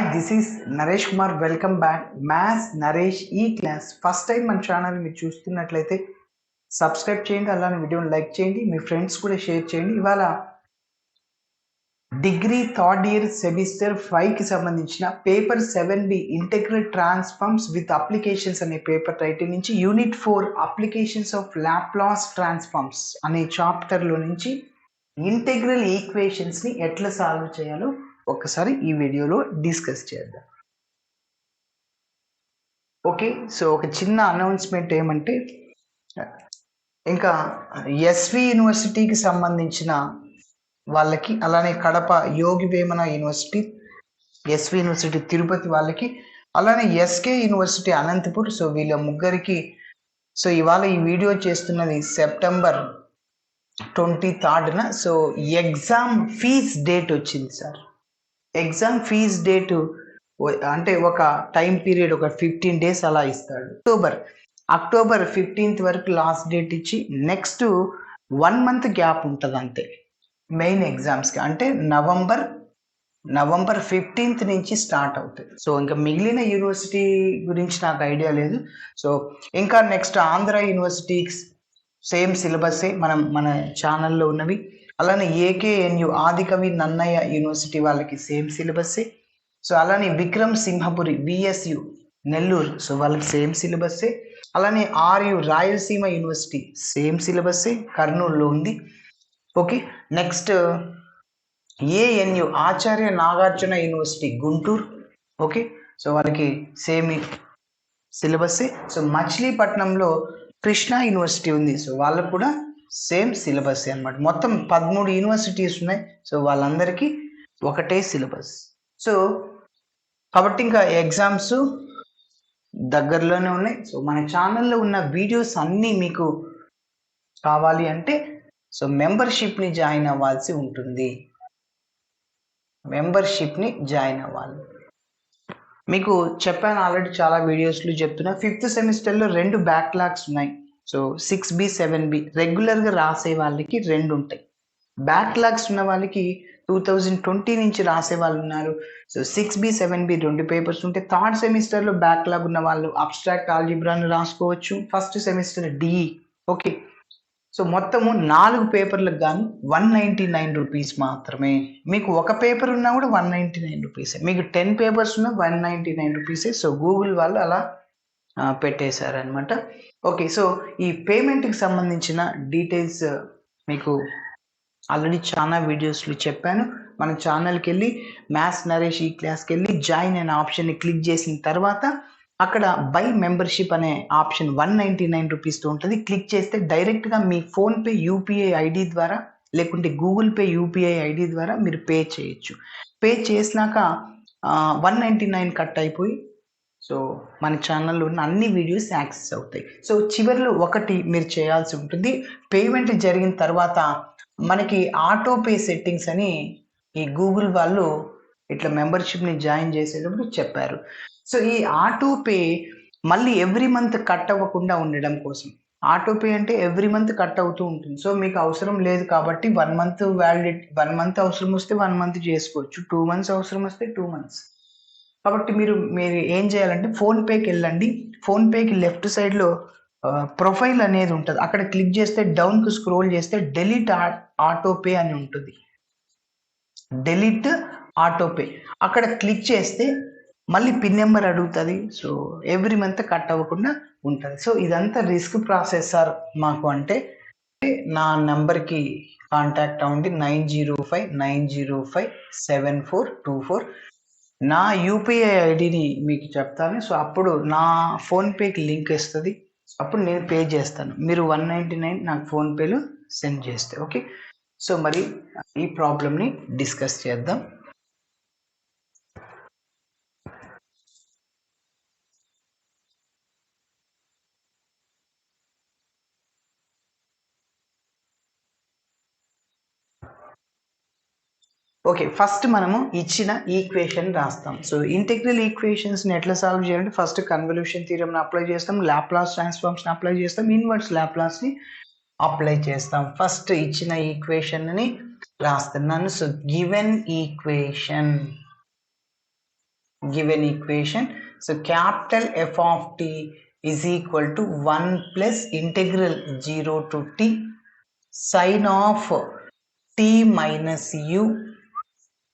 Hi, this is Naresh Kumar. Welcome back. Maths Naresh E-Class. First time మన channel మీరు చూస్తున్నట్లయితే subscribe చేయండి, అలానే వీడియోని లైక్ చేయండి, మీ ఫ్రెండ్స్ కూడా షేర్ చేయండి. ఇవాళ డిగ్రీ థర్డ్ ఇయర్ సెమిస్టర్ 5కి సంబంధించిన paper 7B integral transforms with applications అనే పేపర్ టైటిల్ నుంచి unit 4 applications of Laplace transforms అనే చాప్టర్లో నుంచి ఇంటెగ్రల్ ఈక్వేషన్స్ని ఎట్లా సాల్వ్ చేయాలో ఒకసారి ఈ వీడియోలో డిస్కస్ చేద్దాం. ఓకే, సో ఒక చిన్న అనౌన్స్మెంట్ ఏమంటే, ఇంకా ఎస్వి యూనివర్సిటీకి సంబంధించిన వాళ్ళకి, అలానే Kadapa Yogi Vemana university, SV university Tirupati వాళ్ళకి, అలానే ఎస్కే యూనివర్సిటీ అనంతపూర్, సో వీళ్ళ ముగ్గురికి సో ఇవాళ ఈ వీడియో చేస్తున్నది September 23rd. So exam fees date వచ్చింది సార్. ఎగ్జామ్ ఫీజ్ డేటు అంటే ఒక టైం పీరియడ్ ఒక 15 days అలా ఇస్తాడు. అక్టోబర్ 15th వరకు లాస్ట్ డేట్ ఇచ్చి నెక్స్ట్ 1 month గ్యాప్ ఉంటుంది అంతే మెయిన్ ఎగ్జామ్స్కి. అంటే నవంబర్ 15th నుంచి స్టార్ట్ అవుతుంది. సో ఇంకా మిగిలిన యూనివర్సిటీ గురించి నాకు ఐడియా లేదు. సో ఇంకా నెక్స్ట్ ఆంధ్ర యూనివర్సిటీకి సేమ్ సిలబస్సే మన ఛానల్లో ఉన్నవి. అలానే ఏకేఎన్యు ఆదికవి నన్నయ్య యూనివర్సిటీ వాళ్ళకి సేమ్ సిలబస్సే. సో అలానే విక్రమ్ సింహపురి విఎస్యు నెల్లూరు, సో వాళ్ళకి సేమ్ సిలబస్సే. అలానే ఆర్యు రాయలసీమ యూనివర్సిటీ సేమ్ సిలబస్సే, కర్నూలులో ఉంది. Okay, next ANU Acharya Nagarjuna university Guntur. Okay, so వాళ్ళకి సేమ్ సిలబస్సే. సో మచిలీపట్నంలో కృష్ణా యూనివర్సిటీ ఉంది, సో వాళ్ళకు కూడా సేమ్ సిలబస్ అనమాట. మొత్తం 13 యూనివర్సిటీస్ ఉన్నాయి, సో వాళ్ళందరికీ ఒకటే సిలబస్. సో కాబట్టి ఇంకా ఎగ్జామ్స్ దగ్గరలోనే ఉన్నాయి. సో మన ఛానల్లో ఉన్న వీడియోస్ అన్నీ మీకు కావాలి అంటే సో మెంబర్షిప్ని జాయిన్ అవ్వాల్సి ఉంటుంది. జాయిన్ అవ్వాలి. మీకు చెప్పాను ఆల్రెడీ, చాలా వీడియోస్లో చెప్తున్నా. 5th సెమిస్టర్లో 2 బ్యాక్లాగ్స్ ఉన్నాయి. సో 6B 7B రెగ్యులర్గా రాసే వాళ్ళకి 2 ఉంటాయి. బ్యాక్లాగ్స్ ఉన్న వాళ్ళకి 2020 నుంచి రాసే వాళ్ళు ఉన్నారు. సో 6B 7B 2 పేపర్స్ ఉంటాయి. థర్డ్ సెమిస్టర్లో బ్యాక్లాగ్ ఉన్న వాళ్ళు అబ్స్ట్రాక్ట్ ఆల్జీబ్రాను రాసుకోవచ్చు. First semester DE. Okay, so మొత్తము 4 పేపర్లకు గాను 199 రూపీస్ మాత్రమే. మీకు ఒక పేపర్ ఉన్నా కూడా 199 రూపీసే. మీకు 10 పేపర్స్ ఉన్నా 199 రూపీసే. సో గూగుల్ వాళ్ళు అలా పెట్టేశారనమాట. ఓకే, సో ఈ పేమెంట్కి సంబంధించిన డీటెయిల్స్ మీకు ఆల్రెడీ చాలా వీడియోస్లో చెప్పాను. మన ఛానల్కి వెళ్ళి మ్యాథ్స్ నరేష్ ఈ క్లాస్కి వెళ్ళి జాయిన్ అనే ఆప్షన్ని క్లిక్ చేసిన తర్వాత అక్కడ బై మెంబర్షిప్ అనే ఆప్షన్ 199 రూపీస్తో ఉంటుంది. క్లిక్ చేస్తే డైరెక్ట్గా మీ ఫోన్పే యూపీఐ ఐడి ద్వారా లేకుంటే గూగుల్ పే యూపీఐ ఐడి ద్వారా మీరు పే చేయొచ్చు. పే చేసినాక 199 కట్ అయిపోయి సో మన ఛానల్లో ఉన్న అన్ని వీడియోస్ యాక్సెస్ అవుతాయి. సో చివరిలో ఒకటి మీరు చేయాల్సి ఉంటుంది. పేమెంట్ జరిగిన తర్వాత మనకి ఆటో పే సెట్టింగ్స్ అని ఈ గూగుల్ వాళ్ళు ఇట్లా మెంబర్షిప్ని జాయిన్ చేసేటప్పుడు చెప్పారు. సో ఈ ఆటో పే మళ్ళీ ఎవ్రీ మంత్ కట్ అవ్వకుండా ఉండడం కోసం. ఆటో పే అంటే ఎవ్రీ మంత్ కట్ అవుతూ ఉంటుంది. సో మీకు అవసరం లేదు కాబట్టి 1 month వ్యాలిడిటీ, 1 month అవసరం వస్తే 1 month చేసుకోవచ్చు, 2 months అవసరం వస్తే 2 months. కాబట్టి మీరు ఏం చేయాలంటే ఫోన్పేకి వెళ్ళండి. ఫోన్పేకి లెఫ్ట్ సైడ్లో ప్రొఫైల్ అనేది ఉంటుంది. అక్కడ క్లిక్ చేస్తే డౌన్కు స్క్రోల్ చేస్తే డెలీట్ ఆటో పే అని ఉంటుంది. డెలీట్ ఆటో పే అక్కడ క్లిక్ చేస్తే మళ్ళీ పిన్ నెంబర్ అడుగుతుంది. సో ఎవ్రీ మంత్ కట్ అవ్వకుండా ఉంటుంది. సో ఇదంతా రిస్క్ ప్రాసెస్ సార్ మాకు అంటే నా నెంబర్కి కాంటాక్ట్ అవ్వండి. 9059057424. నా యూపీఐ ఐడిని మీకు చెప్తాను. సో అప్పుడు నా ఫోన్పేకి లింక్ ఇస్తుంది, అప్పుడు నేను పే చేస్తాను. మీరు 199 నాకు ఫోన్పేలో సెండ్ చేస్తే. ఓకే, సో మరి ఈ ప్రాబ్లమ్ని డిస్కస్ చేద్దాం. ఓకే, ఫస్ట్ మనము ఇచ్చిన ఈక్వేషన్ రాస్తాం. సో ఇంటెగ్రల్ ఈక్వేషన్స్ని ఎట్లా సాల్వ్ చేయాలంటే ఫస్ట్ కన్వల్యూషన్ థియరమ్ని అప్లై చేస్తాం, లాప్లాస్ ట్రాన్స్ఫార్మ్స్ని అప్లై చేస్తాం, ఇన్వర్స్ లాప్లాస్ని అప్లై చేస్తాం. ఫస్ట్ ఇచ్చిన ఈక్వేషన్ని రాస్తున్నాను. So given equation given equation. So capital F of t is equal to 1 plus integral 0 to t sin of t minus u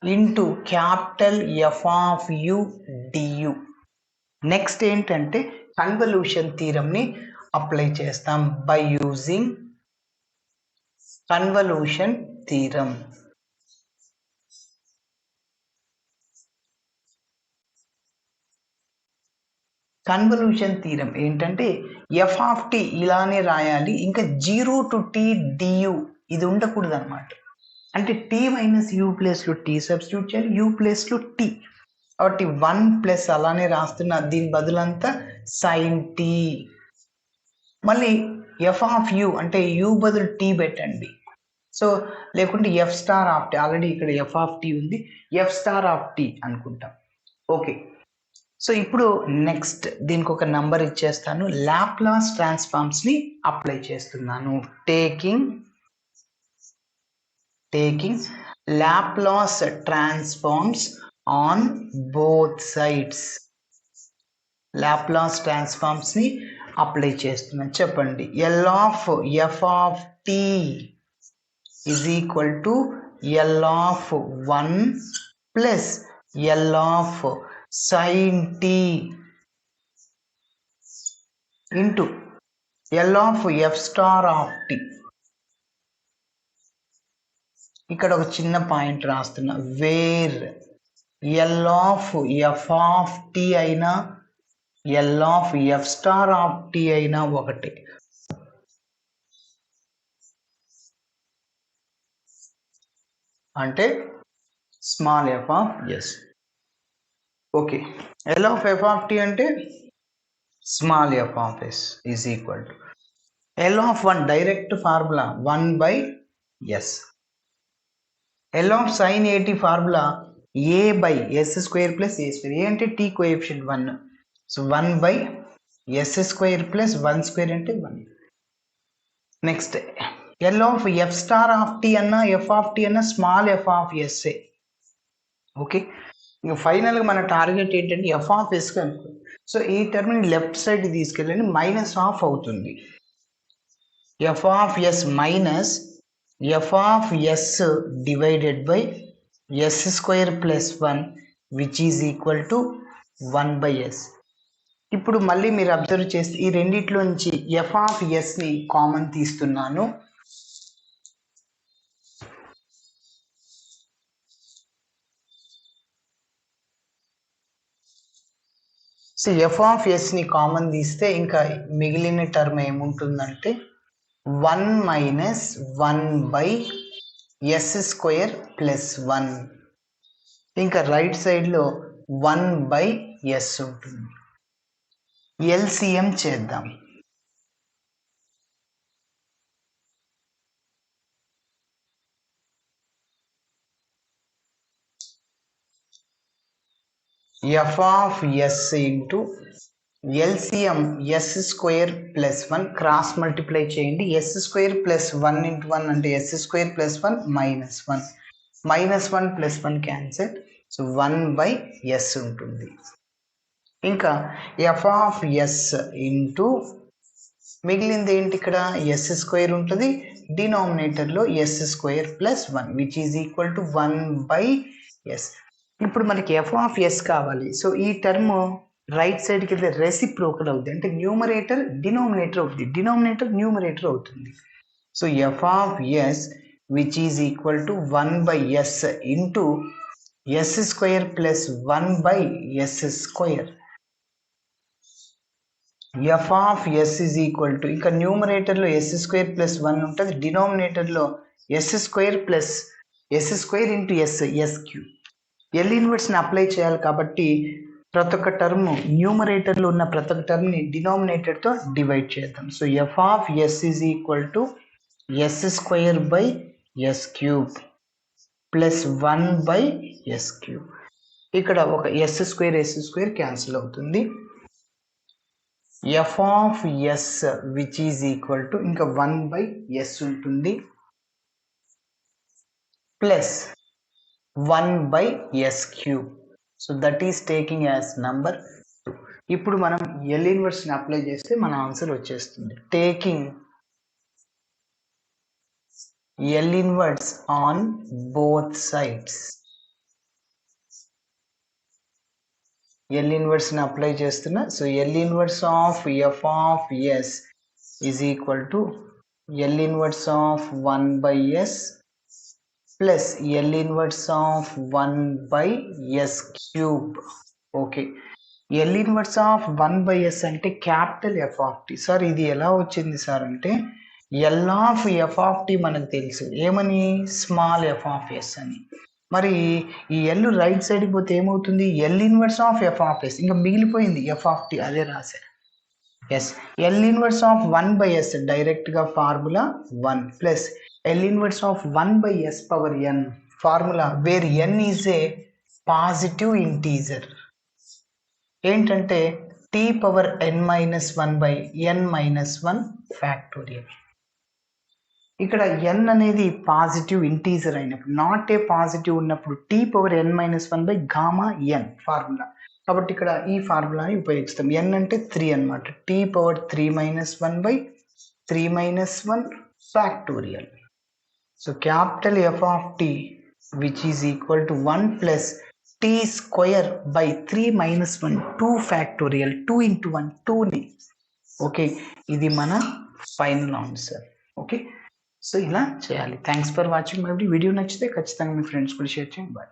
into capital F of u du. Next ఏంటంటే convolution థీరంని apply చేస్తాం by using convolution theorem. Convolution theorem ఏంటంటే F of tea ఇలానే రాయాలి, ఇంకా 0 to t du ఇది ఉండకూడదు అనమాట. అంటే t మైనస్ యూ ప్లేస్లో టీ సబ్స్టిట్యూట్ చేయాలి, యూ ప్లేస్లో టీ, కాబట్టి 1 ప్లస్ అలానే రాస్తున్నా, దీని బదులంతా సైన్ టీ. మళ్ళీ ఎఫ్ ఆఫ్ యూ అంటే యూ బదులు టీ పెట్టండి. సో లేకుంటే F star of T, already ఇక్కడ ఎఫ్ ఆఫ్ టీ ఉంది, ఎఫ్ స్టార్ ఆఫ్ టీ అనుకుంటాం. ఓకే, సో ఇప్పుడు నెక్స్ట్ దీనికి ఒక నంబర్ ఇచ్చేస్తాను, లాప్లాస్ ట్రాన్స్ఫార్మ్స్ని అప్లై చేస్తున్నాను. Taking Laplace transforms on both sides. Laplace ట్రాన్స్ఫార్మ్స్ని అప్లై చేస్తున్నాను. చెప్పండి, L of F of T is equal to L of 1 plus L of sin t into L of f star of t. ఇక్కడ ఒక చిన్న point రాస్తున్నా, wear L of f of t అయినా L of f star of t అయినా ఒకటి. అంటే small F of S. Okay, L of F of T అంటే small F of S is equal to L of 1 direct formula 1 by S. L of sine AT formula A by S square plus A square. A అంటే T coefficient 1, so 1 by S square plus 1 square అంటే 1. Next L of F star of T అన్నా F of T అన్నా small F of S A. Okay, ఇంకా ఫైనల్గా మన target ఏంటంటే F of S అనుకో. So ఈ టర్మ్ని లెఫ్ట్ సైడ్ తీసుకెళ్ళండి, మైనస్ ఆఫ్ అవుతుంది. F of S minus F of S divided by S square plus 1 which is equal to 1 by S. ఇప్పుడు మళ్ళీ మీరు అబ్జర్వ్ చేస్తే ఈ రెండిట్లో నుంచి ఎఫ్ ఆఫ్ ఎస్ని కామన్ తీస్తున్నాను. సో ఎఫ్ ఆఫ్ ఎస్ని కామన్ తీస్తే ఇంకా మిగిలిన టర్మ్ ఏముంటుందంటే 1 minus 1 by S square plus 1, ఇంకా రైట్ సైడ్లో 1 బై ఎస్ ఉంటుంది. ఎల్సిఎం చేద్దాం. F of S into LCM S square plus 1 cross multiply చేయండి. ఎస్ స్క్వేర్ ప్లస్ 1 ఇంటూ 1 అంటే S square plus 1 minus 1, minus 1 plus 1 cancel, so 1 by S ఉంటుంది. ఇంకా F of S into మిగిలింది ఏంటి, ఇక్కడ S square ఉంటుంది, డినామినేటర్లో S square plus 1 which is equal to 1 by S. ఇప్పుడు మనకి ఎఫ్ ఆఫ్ ఎస్ కావాలి. సో ఈ టర్మ్ రైట్ సైడ్కి వెళ్తే రెసిప్రోకల్ అవుతుంది, అంటే న్యూమరేటర్ డినామినేటర్ అవుతుంది, డినామినేటర్ న్యూమరేటర్ అవుతుంది. So F of S which is equal to 1 by S into S square plus 1 by S square. F of S is equal to ఇంకా న్యూమరేటర్లో S square plus 1 ఉంటుంది, డినామినేటర్లో S square plus S square into S, S cube. L ఇన్వర్స్ని apply చేయాలి కాబట్టి ప్రతి ఒక్క term న్యూమరేటర్లో ఉన్న ప్రతి ఒక్క టర్మ్ని డినామినేటర్తో డివైడ్ చేద్దాం. So F of S is equal to S square by S cube plus 1 by S cube. ఇక్కడ ఒక ఎస్ స్క్వేర్ క్యాన్సిల్ అవుతుంది. F of S which is equal to ఇంకా 1 బై ఎస్ ఉంటుంది plus 1 by S cube. So that is taking as number 2. ఇప్పుడు మనం L ఇన్వర్స్ని apply చేస్తే మన ఆన్సర్ వచ్చేస్తుంది. Taking L inverse on both sides. L ఇన్వర్స్ని అప్లై చేస్తున్నా. So L inverse of F of S is equal to L inverse of 1/s plus L inverse of 1/s³. Okay, L inverse of 1/s అంటే capital F of T. Sir ఇది ఎలా వచ్చింది sir అంటే L of F of T మనకు తెలుసు ఏమని, small F of yes అని. మరి ఈ ఎల్ రైట్ సైడ్కి పోతే ఏమవుతుంది, L inverse of F of S, ఇంకా మిగిలిపోయింది ఎఫ్ ఆఫ్ టీ, అదే రాశారు. Yes, L inverse of 1/s డైరెక్ట్గా formula 1 plus L inverse of 1/s power n, formula where n is a positive integer. ఏంటంటే t power n-1/n-1 factorial. ఇక్కడ n అనేది positive integer అయినప్పుడు, not a positive ఉన్నప్పుడు t power n-1/Γ formula. కాబట్టి ఇక్కడ ఈ ఫార్ములాని ఉపయోగిస్తాం. n అంటే 3 అనమాట. t power 3-1/3-1 factorial. So capital F of t which is equal to 1 plus t square by 3-1 2 factorial. 2 into 1 2ని. ఓకే, ఇది మన ఫైనల్ ఆన్సర్. ఓకే, సో ఇలా చేయాలి. Thanks for watching my video. నచ్చితే ఖచ్చితంగా మీ ఫ్రెండ్స్ కూడా షేర్ చేయండి. బాయ్.